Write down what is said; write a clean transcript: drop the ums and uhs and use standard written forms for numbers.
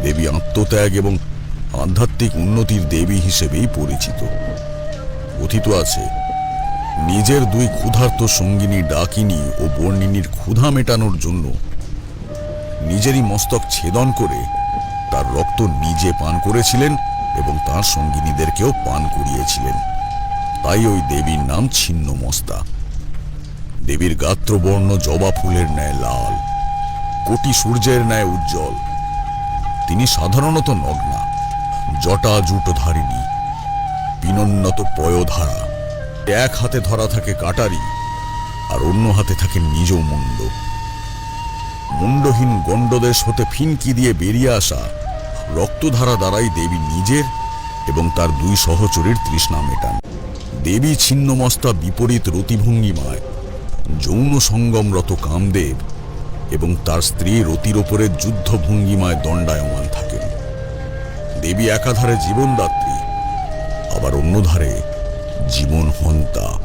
দেবী আত্মত্যাগ এবং আধ্যাত্মিক উন্নতির দেবী হিসেবেই পরিচিত। কথিত আছে, নিজের দুই ক্ষুধার্ত সঙ্গিনী ডাকিনী ও বর্ণিনীর ক্ষুধা মেটানোর জন্য নিজেরই মস্তক ছেদন করে তার রক্ত নিজে পান করেছিলেন এবং তার সঙ্গিনীদেরকেও পান করিয়েছিলেন। তাই ওই দেবীর নাম ছিন্নমস্তা। দেবীর গাত্রবর্ণ জবা ফুলের ন্যায় লাল, কোটি সূর্যের ন্যায় উজ্জ্বল। তিনি সাধারণত নগ্না, জটা জুটধারিণী, পিনোন্নত পয়োধারা। এক হাতে ধরা থাকে কাটারি, আর অন্য হাতে থাকে নিজ মুন্ড। মুন্ডহীন গণ্ডদেশ হতে ফিনকি দিয়ে বেরিয়ে আসা রক্তধারা দ্বারাই দেবী নিজের এবং তার দুই সহচরীর তৃষ্ণা মেটান। দেবী ছিন্নমস্তা বিপরীত রতিভঙ্গিমায় যৌন সঙ্গমরত কামদেব এবং তার স্ত্রী রতির ওপরে যুদ্ধভঙ্গিমায় দণ্ডায়মান থাকেন। দেবী একাধারে জীবনদাত্রী, আবার অন্যধারে জীবন হন্তা।